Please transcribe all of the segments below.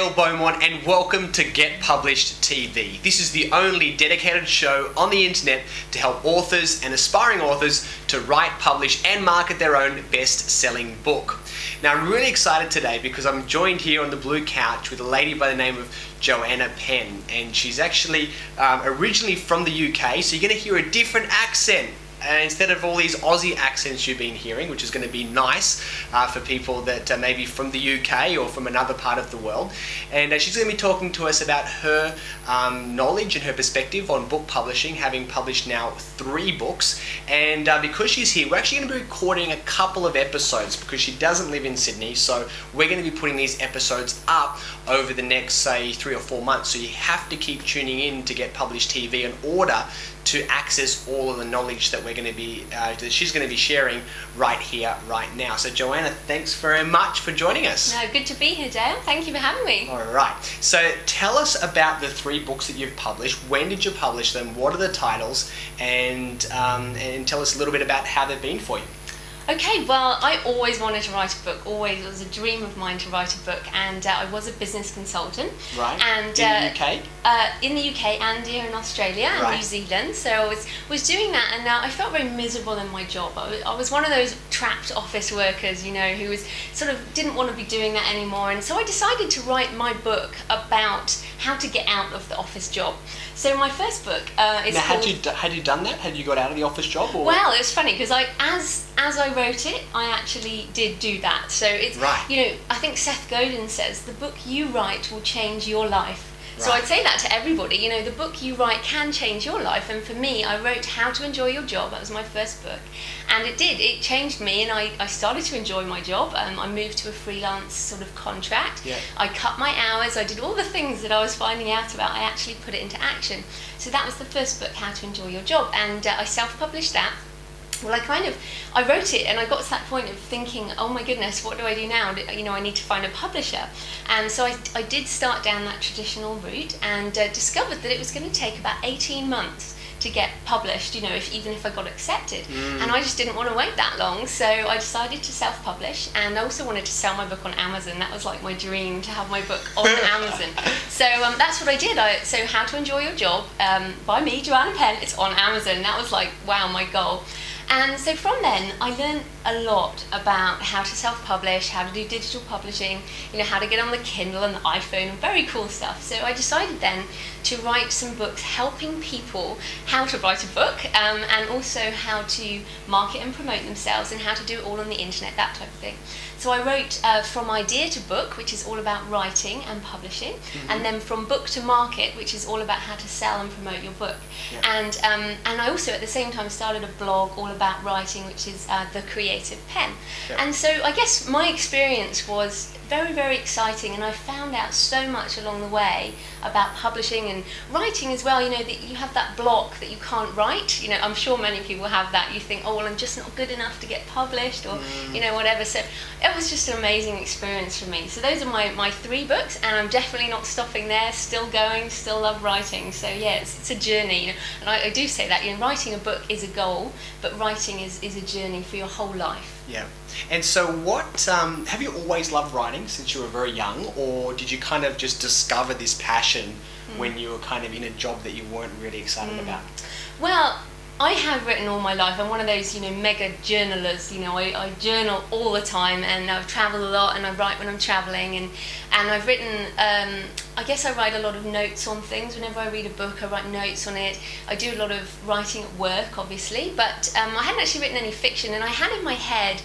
Neil Beaumont and welcome to Get Published TV. This is the only dedicated show on the internet to help authors and aspiring authors to write, publish and market their own best-selling book. Now I'm really excited today because I'm joined here on the blue couch with a lady by the name of Joanna Penn, and she's actually originally from the UK, so you're going to hear a different accent. Instead of all these Aussie accents you've been hearing, which is going to be nice for people that may be from the UK or from another part of the world. And she's going to be talking to us about her knowledge and her perspective on book publishing, having published now 3 books. And because she's here, we're actually going to be recording a couple of episodes because she doesn't live in Sydney. So we're going to be putting these episodes up over the next, say, 3 or 4 months. So you have to keep tuning in to Get Published TV in order to access all of the knowledge that we're going to be, that she's going to be sharing right here, right now. So Joanna, thanks very much for joining us. No, good to be here, Dale. Thank you for having me. All right. So tell us about the 3 books that you've published. When did you publish them? What are the titles? And tell us a little bit about how they've been for you. Okay, well, I always wanted to write a book. Always, it was a dream of mine to write a book, and I was a business consultant. Right. And in the UK. In the UK and here in Australia and New Zealand. So I was doing that, and I felt very miserable in my job. I was one of those trapped office workers, you know, who was sort of didn't want to be doing that anymore. And so I decided to write my book about how to get out of the office job. So my first book is now, called... had you done that? Had you got out of the office job? Or? Well, it was funny because as I wrote it, I actually did do that. So it's, you know, I think Seth Godin says the book you write will change your life. So I'd say that to everybody, you know, the book you write can change your life. And for me, I wrote How to Enjoy Your Job. That was my first book. And it did. It changed me, and I started to enjoy my job. I moved to a freelance sort of contract. Yeah. I cut my hours. I did all the things that I was finding out about. I actually put it into action. So that was the first book, How to Enjoy Your Job. And I self-published that. Well, I wrote it and I got to that point of thinking, oh my goodness, what do I do now? You know, I need to find a publisher. And so I did start down that traditional route and discovered that it was going to take about 18 months to get published, you know, even if I got accepted. And I just didn't want to wait that long, so I decided to self-publish, and I also wanted to sell my book on Amazon. That was like my dream, to have my book on Amazon. So that's what I did. So How to Enjoy Your Job by me, Joanna Penn, it's on Amazon. That was like, wow, my goal. And so from then, I learned a lot about how to self-publish, how to do digital publishing, you know, how to get on the Kindle and the iPhone, and very cool stuff. So I decided then to write some books helping people how to write a book, and also how to market and promote themselves, and how to do it all on the internet, that type of thing. So I wrote From Idea to Book, which is all about writing and publishing, and then From Book to Market, which is all about how to sell and promote your book. Yeah. And I also at the same time started a blog all about writing, which is The Creative Penn. Yeah. And so I guess my experience was very, very exciting, and I found out so much along the way about publishing and writing as well. You know, that you have that block that you can't write. You know, I'm sure many people have that. You think, oh well, I'm just not good enough to get published, or you know, whatever. So it was just an amazing experience for me. So those are my 3 books, and I'm definitely not stopping there. Still going, still love writing. So yeah, it's a journey. You know, and I do say that, you know, writing a book is a goal, but writing is a journey for your whole life. Yeah. And so what, have you always loved writing since you were very young, or did you kind of just discover this passion when you were kind of in a job that you weren't really excited about? Well, I have written all my life. I'm one of those, you know, mega journalers. You know, I journal all the time, and I've travelled a lot, and I write when I'm travelling, and I've written, I guess I write a lot of notes on things. Whenever I read a book, I write notes on it. I do a lot of writing at work, obviously, but I hadn't actually written any fiction, and I had in my head,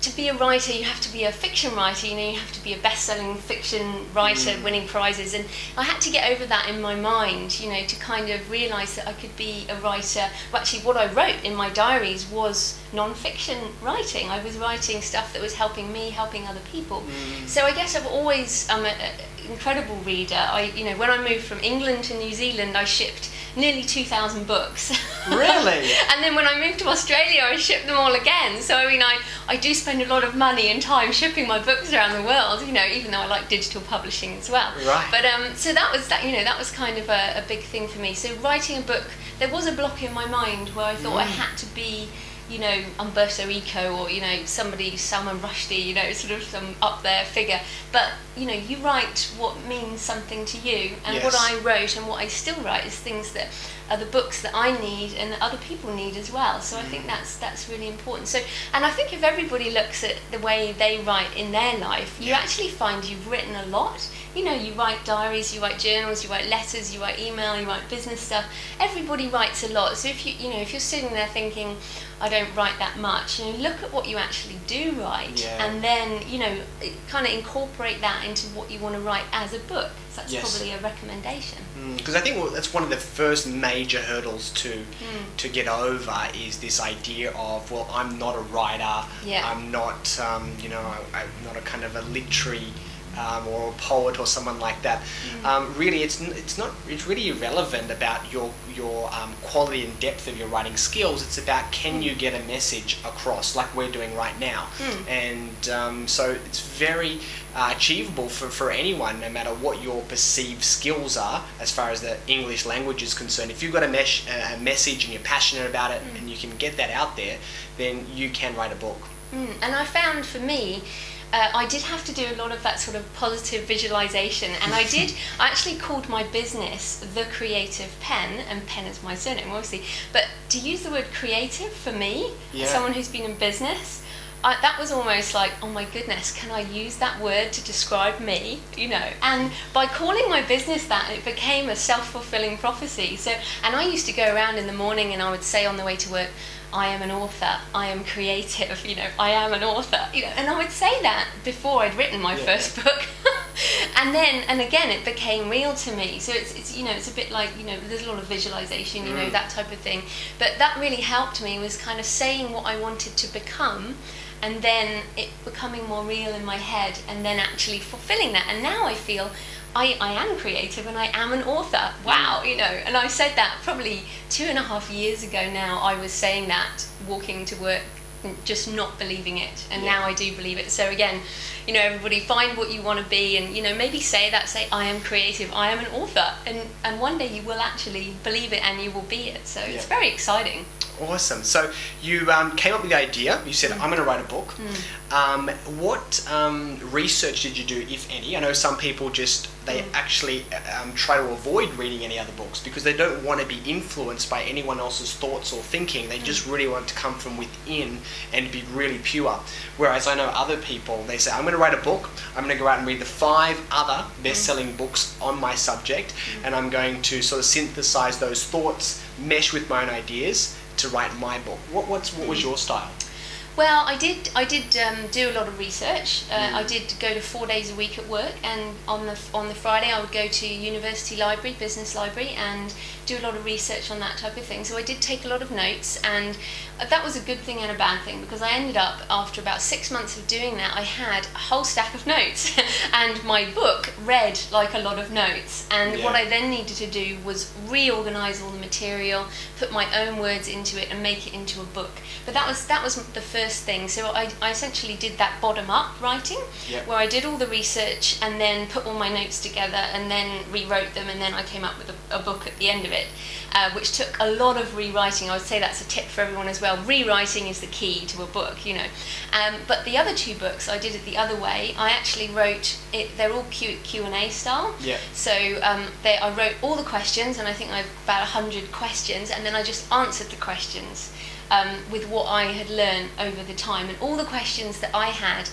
to be a writer, you have to be a fiction writer, you know, you have to be a best-selling fiction writer winning prizes, and I had to get over that in my mind, you know, to kind of realise that I could be a writer. Well, actually, what I wrote in my diaries was non-fiction writing. I was writing stuff that was helping me, helping other people. So I guess I'm an incredible reader. You know, when I moved from England to New Zealand, I shipped nearly 2,000 books. Really? And then when I moved to Australia, I shipped them all again. So I mean, I do spend a lot of money and time shipping my books around the world, you know, even though I like digital publishing as well. Right. But so that was kind of a big thing for me. So writing a book, there was a block in my mind where I thought I had to be Umberto Eco or, somebody, Salman Rushdie, sort of some up there figure. But, you write what means something to you. And yes. What I wrote and what I still write is things that are the books that I need and that other people need as well. So I think that's really important. So, and I think if everybody looks at the way they write in their life, you actually find you've written a lot. You write diaries, you write journals, you write letters, you write email, you write business stuff. Everybody writes a lot. So if if you're sitting there thinking, I don't write that much, look at what you actually do write, and then kind of incorporate that into what you want to write as a book. So that's probably a recommendation. Because I think that's one of the first major hurdles to get over is this idea of, well, I'm not a writer, I'm not I'm not a kind of a literary or a poet or someone like that. Really, it's really irrelevant about your quality and depth of your writing skills. It's about, can you get a message across, like we're doing right now. And so it's very achievable for anyone, no matter what your perceived skills are as far as the English language is concerned. If you've got a message and you're passionate about it and you can get that out there, then you can write a book. And I found, for me, I did have to do a lot of that sort of positive visualization, and I actually called my business The Creative Penn, and Penn is my surname, obviously, but to use the word creative for me, as someone who's been in business, that was almost like, oh my goodness, can I use that word to describe me? And by calling my business that, it became a self-fulfilling prophecy. So, and I used to go around in the morning and I would say on the way to work, I am an author, I am creative, I am an author, and I would say that before I'd written my first book. and again, it became real to me. So it's a bit like, there's a lot of visualization, that type of thing. But that really helped me, was kind of saying what I wanted to become, and then it becoming more real in my head, and then actually fulfilling that. And now I feel I am creative and I am an author. Wow, and I said that probably 2.5 years ago now. I was saying that, walking to work, just not believing it, and now I do believe it. So again, everybody find what you want to be, and maybe say I am creative, I am an author, and one day you will actually believe it and you will be it. So it's very exciting. Awesome. So you came up with the idea. You said, I'm going to write a book. What research did you do, if any? I know some people they actually try to avoid reading any other books because they don't want to be influenced by anyone else's thoughts or thinking. They just really want to come from within and be really pure. Whereas I know other people, they say, I'm going to write a book. I'm going to go out and read the 5 other best-selling books on my subject, and I'm going to sort of synthesize those thoughts, mesh with my own ideas to write my book. What was your style? Well, I did do a lot of research. I did go to 4 days a week at work, and on the Friday I would go to university library, business library, and do a lot of research on that type of thing. So I did take a lot of notes, and that was a good thing and a bad thing, because I ended up, after about 6 months of doing that, I had a whole stack of notes and my book read like a lot of notes. And what I then needed to do was reorganize all the material, put my own words into it and make it into a book. But that was the first thing. So I essentially did that bottom-up writing, where I did all the research and then put all my notes together and then rewrote them, and then I came up with a book at the end of it, which took a lot of rewriting. I would say that's a tip for everyone as well. Rewriting is the key to a book, But the other 2 books, I did it the other way. I actually wrote it, they're all Q&A style. So I wrote all the questions, and I think I have about 100 questions, and then I just answered the questions with what I had learned over the time. And all the questions that I had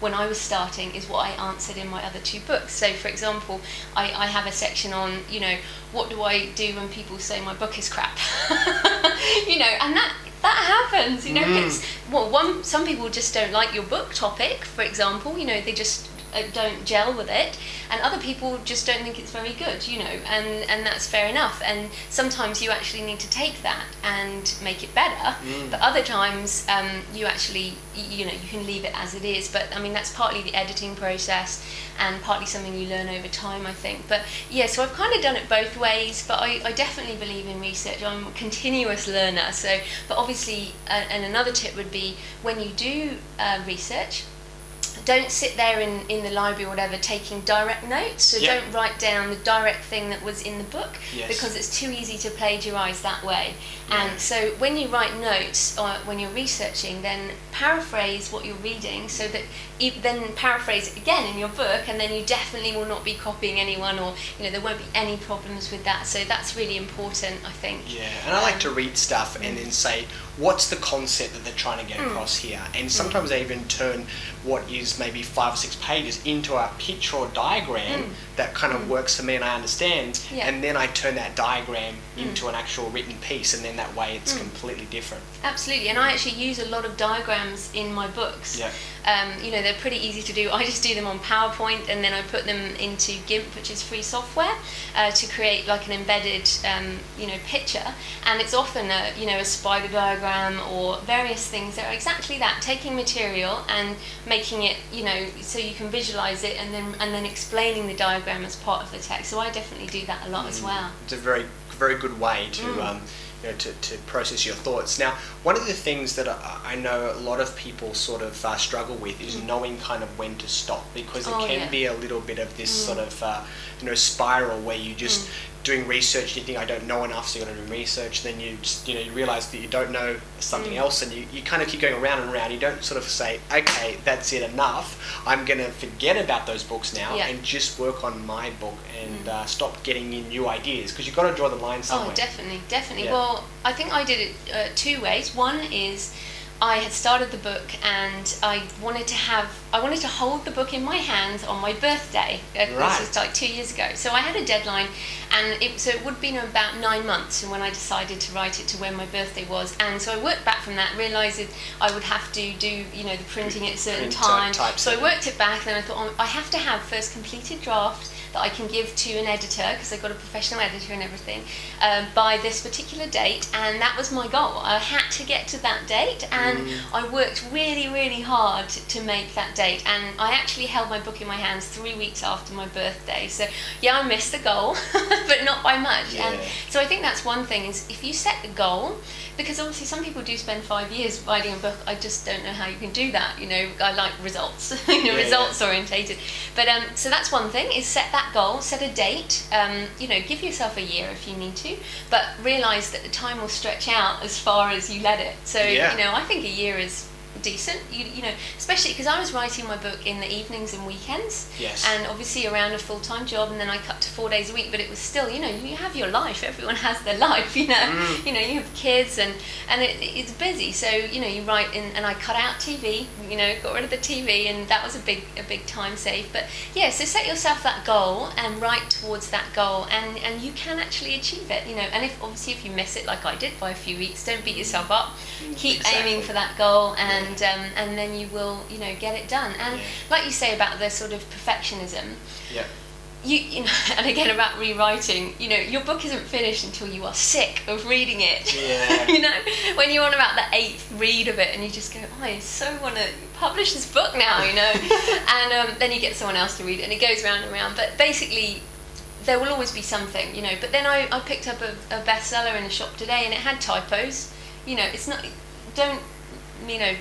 when I was starting is what I answered in my other 2 books. So, for example, I have a section on, what do I do when people say my book is crap? And that happens, It's, some people just don't like your book topic, for example, they just don't gel with it, and other people just don't think it's very good, and that's fair enough. And sometimes you actually need to take that and make it better, but other times you actually, you can leave it as it is. But I mean, that's partly the editing process and partly something you learn over time, I think. But so I've kind of done it both ways, but I definitely believe in research. I'm a continuous learner. So, but obviously, and another tip would be, when you do research, don't sit there in the library or whatever taking direct notes. So don't write down the direct thing that was in the book, because it's too easy to plagiarize that way. And so when you write notes or when you're researching, then paraphrase what you're reading, so that then paraphrase it again in your book, and then you definitely will not be copying anyone, or there won't be any problems with that. So that's really important, I think. Yeah, and I like to read stuff and then say, what's the concept that they're trying to get across here? And sometimes I even turn what is maybe 5 or 6 pages into a picture or diagram that kind of works for me and I understand, and then I turn that diagram into an actual written piece, and then that way it's completely different. Absolutely, and I actually use a lot of diagrams in my books. They're pretty easy to do. I just do them on PowerPoint, and then I put them into GIMP, which is free software, to create like an embedded picture. And it's often a spider diagram or various things that are exactly that, taking material and making it so you can visualize it, and then explaining the diagram as part of the text. So I definitely do that a lot as well. It's a very, very good way to to process your thoughts. Now, one of the things that I know a lot of people sort of struggle with is knowing kind of when to stop, because it can be a little bit of this sort of spiral where you just doing research, you think I don't know enough, so you're going to do research, then you just, you realise that you don't know something else, and you kind of keep going around and around. You don't sort of say, okay, that's it, enough, I'm going to forget about those books now and just work on my book and stop getting in new ideas, because you've got to draw the line somewhere. Oh, definitely. Yeah. Well, I think I did it 2 ways. One is I had started the book, and I wanted to hold the book in my hands on my birthday. This was like 2 years ago. So I had a deadline, and it would have been about 9 months from when I decided to write it to when my birthday was. And so I worked back from that, realised that I would have to do the printing at a certain time. So I worked it back, and I thought, I have to have first completed draft that I can give to an editor, because I've got a professional editor and everything, by this particular date, and that was my goal. I had to get to that date, and I worked really, really hard to make that date, and I actually held my book in my hands 3 weeks after my birthday. So I missed the goal, but not by much. And so I think that's one thing, is if you set the goal, because obviously some people do spend 5 years writing a book. I just don't know how you can do that. I like results, results orientated. But so that's one thing, is set that goal, set a date. Give yourself a year if you need to, but realise that the time will stretch out as far as you let it. So I think a year is decent, especially because I was writing my book in the evenings and weekends, and obviously around a full-time job, and then I cut to 4 days a week, but it was still, you have your life, everyone has their life, you have kids, and it's busy, so you write in, and I cut out TV, got rid of the TV, and that was a big time save. But so set yourself that goal and write towards that goal, and you can actually achieve it, and if you miss it like I did by a few weeks, don't beat yourself up, keep aiming for that goal, and then you will get it done. And like you say about the sort of perfectionism, and again about rewriting, your book isn't finished until you are sick of reading it. When you're on about the 8th read of it, and you just go, I so want to publish this book now, and then you get someone else to read it, and it goes round and round. But basically there will always be something, but then I picked up a bestseller in a shop today, and it had typos. It's not, don't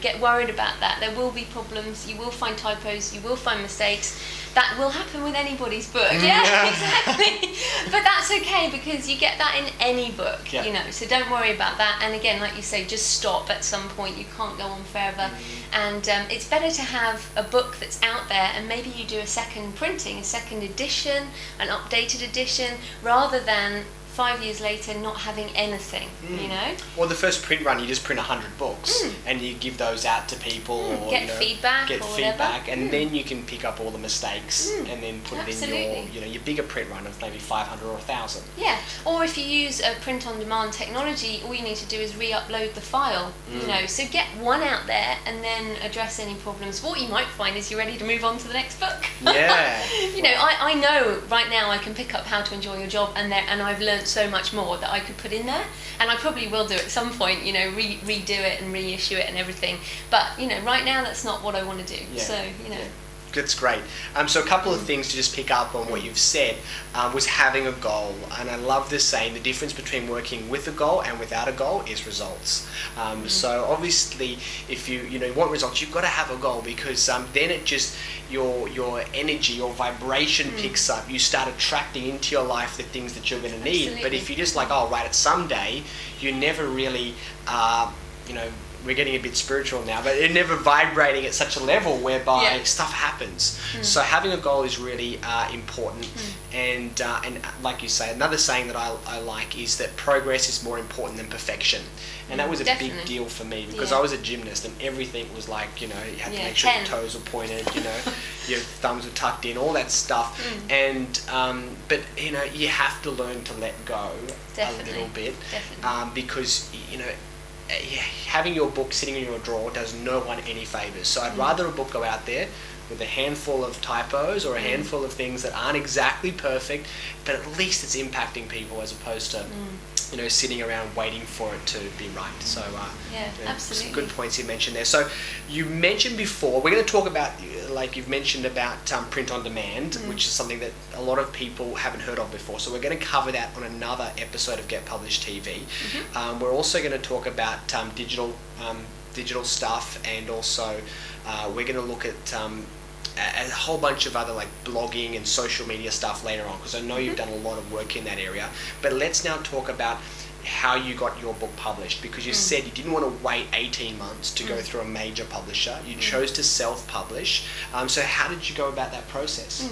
get worried about that. There will be problems, you will find typos, you will find mistakes. That will happen with anybody's book. Exactly. But that's okay, because you get that in any book, so don't worry about that. And again, like you say, just stop at some point. You can't go on forever. And it's better to have a book that's out there, and maybe you do a second printing, a second edition, an updated edition, rather than 5 years later not having anything, Or the first print run, you just print 100 books and you give those out to people, or get feedback, and then you can pick up all the mistakes and then put it in your bigger print run of maybe 500 or 1,000. Or if you use a print on demand technology, all you need to do is re-upload the file. So get one out there and then address any problems. What you might find is you're ready to move on to the next book. I know right now I can pick up How to Enjoy Your Job, and I've learned so much more that I could put in there, and I probably will do at some point, redo it and reissue it and everything, but right now that's not what I want to do. That's great. So a couple of things to just pick up on what you've said was having a goal. And I love this saying, the difference between working with a goal and without a goal is results. So obviously, if you want results, you've got to have a goal, because then it just, your energy, your vibration picks up. You start attracting into your life the things that you're going to need. Absolutely. But if you're just like, oh, right, it's someday, you never really, we're getting a bit spiritual now, but you're never vibrating at such a level whereby stuff happens. So having a goal is really important. And like you say, another saying that I like is that progress is more important than perfection. And that was a big deal for me, because I was a gymnast and everything was like, you had to make sure Penn. your toes were pointed, your thumbs were tucked in, all that stuff. And but you have to learn to let go a little bit, because having your book sitting in your drawer does no one any favors. So I'd rather a book go out there with a handful of typos or a handful of things that aren't exactly perfect, but at least it's impacting people, as opposed to sitting around waiting for it to be right. So absolutely. Some good points you mentioned there. So you mentioned before, we're going to talk about, like you've mentioned about print on demand, which is something that a lot of people haven't heard of before. So we're going to cover that on another episode of Get Published TV. We're also going to talk about digital stuff, and also we're going to look at a whole bunch of other like blogging and social media stuff later on, because I know you've done a lot of work in that area. But let's now talk about how you got your book published, because you said you didn't want to wait 18 months to go through a major publisher. You chose to self-publish. So how did you go about that process?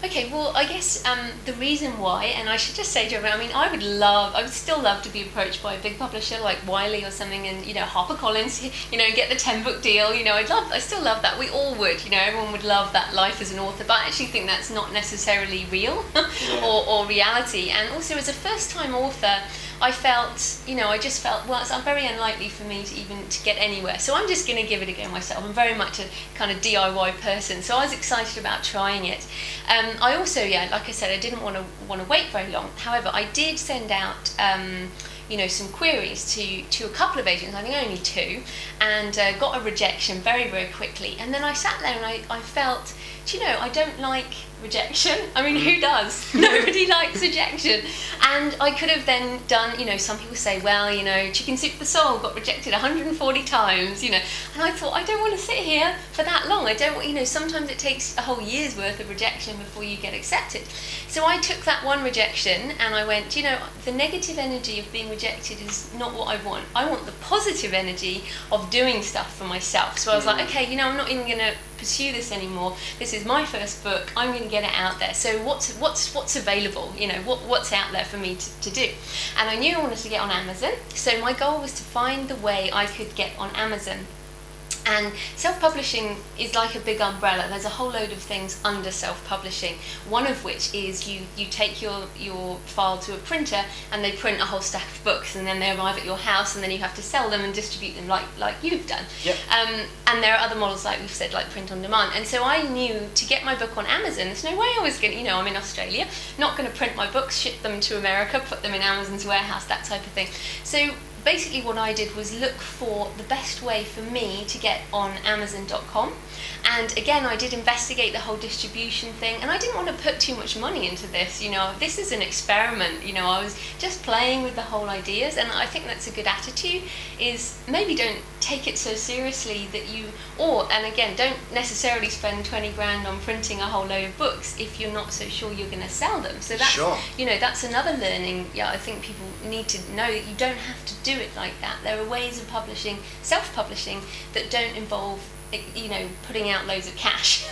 Okay, well, I guess the reason why, and I should just say, Joanna, I would still love to be approached by a big publisher like Wiley or something, and HarperCollins, get the 10-book deal. I still love that. We all would, everyone would love that life as an author, but I actually think that's not necessarily real or reality. And also, as a first-time author, I felt, I just felt, well, it's very unlikely for me to get anywhere. So I'm just going to give it a go myself. I'm very much a kind of DIY person. So I was excited about trying it. I also, like I said, I didn't want to wait very long. However, I did send out, some queries to a couple of agents, I think only 2, and got a rejection very, very quickly. And then I sat there and I felt, I don't like rejection. Who does? Nobody likes rejection. And I could have then done, some people say, well, Chicken Soup for the Soul got rejected 140 times, and I thought, I don't want to sit here for that long. I don't want, sometimes it takes a whole year's worth of rejection before you get accepted. So I took that one rejection and I went, the negative energy of being rejected is not what I want. I want the positive energy of doing stuff for myself. So I was like, okay, I'm not even going to pursue this anymore. This is my first book. I'm going to get it out there. So what's available? What's out there for me to do? And I knew I wanted to get on Amazon. So my goal was to find the way I could get on Amazon. And self-publishing is like a big umbrella. There's a whole load of things under self-publishing, one of which is you take your file to a printer and they print a whole stack of books, and then they arrive at your house, and then you have to sell them and distribute them like you've done. Yep. And there are other models, like we've said, like print on demand. And so I knew to get my book on Amazon, there's no way I was going to, I'm in Australia, not going to print my books, ship them to America, put them in Amazon's warehouse, that type of thing. So basically what I did was look for the best way for me to get on Amazon.com. And again, I did investigate the whole distribution thing, and I didn't want to put too much money into this. This is an experiment. I was just playing with the whole ideas, and I think that's a good attitude, is maybe don't take it so seriously that and again, don't necessarily spend 20 grand on printing a whole load of books if you're not so sure you're going to sell them. So that's, that's another learning. I think people need to know that you don't have to do it like that. There are ways of publishing, self-publishing, that don't involve putting out loads of cash.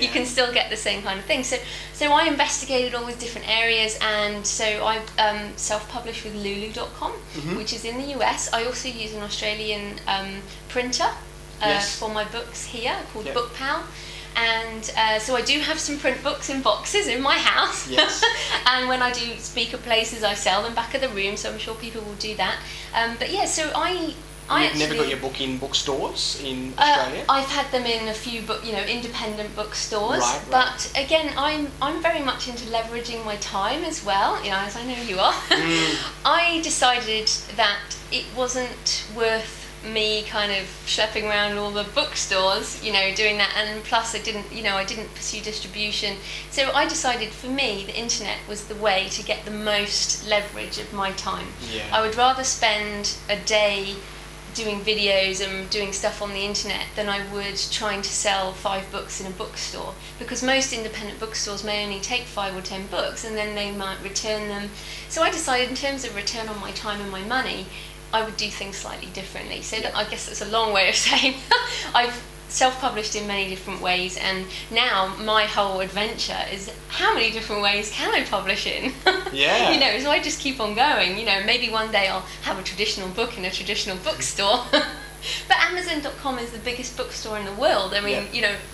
You can still get the same kind of thing. So I investigated all these different areas, and so I self-published with Lulu.com, which is in the US. I also use an Australian printer for my books here called BookPal. And so I do have some print books in boxes in my house. Yes. And when I do speak at places, I sell them back at the room, so I'm sure people will do that. So You've never got your book in bookstores in Australia? I've had them in a few independent bookstores. Right. But again, I'm very much into leveraging my time as well, as I know you are. I decided that it wasn't worth me kind of schlepping around all the bookstores, doing that, and plus I didn't pursue distribution. So I decided for me the internet was the way to get the most leverage of my time. Yeah. I would rather spend a day doing videos and doing stuff on the internet than I would trying to sell 5 books in a bookstore, because most independent bookstores may only take 5 or 10 books and then they might return them. So I decided, in terms of return on my time and my money, I would do things slightly differently. So I guess that's a long way of saying I've self-published in many different ways, and now my whole adventure is how many different ways can I publish in? Yeah. So I just keep on going. Maybe one day I'll have a traditional book in a traditional bookstore. But Amazon.com is the biggest bookstore in the world. I mean,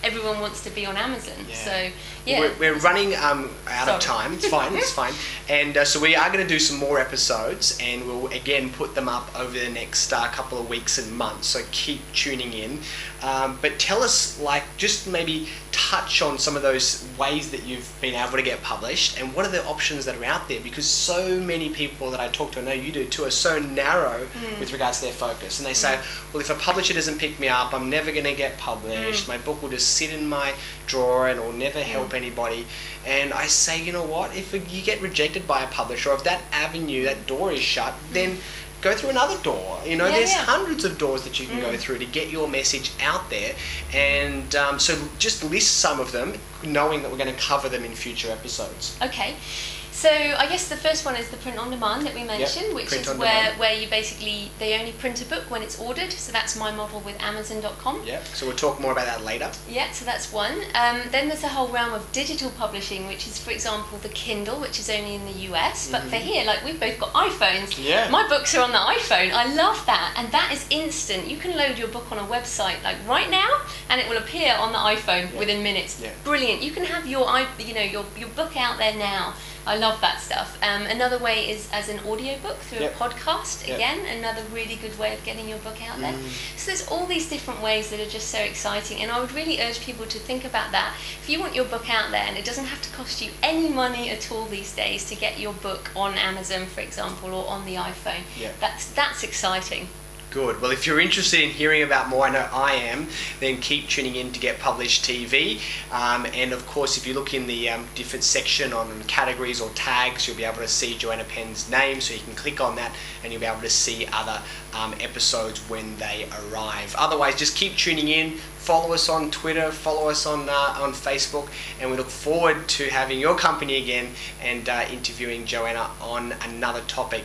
everyone wants to be on Amazon. Yeah. So, yeah. We're running out of time. It's fine, it's fine. And so we are going to do some more episodes, and we'll again put them up over the next couple of weeks and months. So keep tuning in. But tell us, just maybe touch on some of those ways that you've been able to get published, and what are the options that are out there, because so many people that I talk to, I know you do too, are so narrow with regards to their focus, and they say, well, if a publisher doesn't pick me up, I'm never going to get published, my book will just sit in my drawer and it will never help anybody. And I say, you know what, if you get rejected by a publisher, or if that avenue, that door is shut, then go through another door. There's hundreds of doors that you can go through to get your message out there. And so just list some of them, knowing that we're going to cover them in future episodes. Okay. So I guess the first one is the print on demand that we mentioned, which is where you basically, they only print a book when it's ordered. So that's my model with Amazon.com. Yeah, so we'll talk more about that later. Yeah, so that's one. Then there's a whole realm of digital publishing, which is, for example, the Kindle, which is only in the US. But for here, we've both got iPhones. Yeah. My books are on the iPhone. I love that. And that is instant. You can load your book on a website right now, and it will appear on the iPhone within minutes. Yeah. Brilliant. You can have your book out there now. I love that stuff. Another way is as an audiobook through a podcast. Again, another really good way of getting your book out there. So there's all these different ways that are just so exciting, and I would really urge people to think about that. If you want your book out there, and it doesn't have to cost you any money at all these days to get your book on Amazon, for example, or on the iPhone, that's exciting. Good. Well, if you're interested in hearing about more, I know I am, then keep tuning in to Get Published TV. And of course, if you look in the different section on categories or tags, you'll be able to see Joanna Penn's name, so you can click on that and you'll be able to see other episodes when they arrive. Otherwise, just keep tuning in. Follow us on Twitter, follow us on Facebook, and we look forward to having your company again and interviewing Joanna on another topic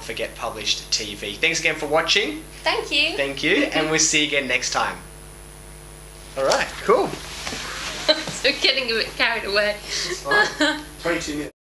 for Get Published TV. Thanks again for watching. Thank you. Thank you, and we'll see you again next time. All right, cool. So getting a bit carried away. All right, 22 minutes.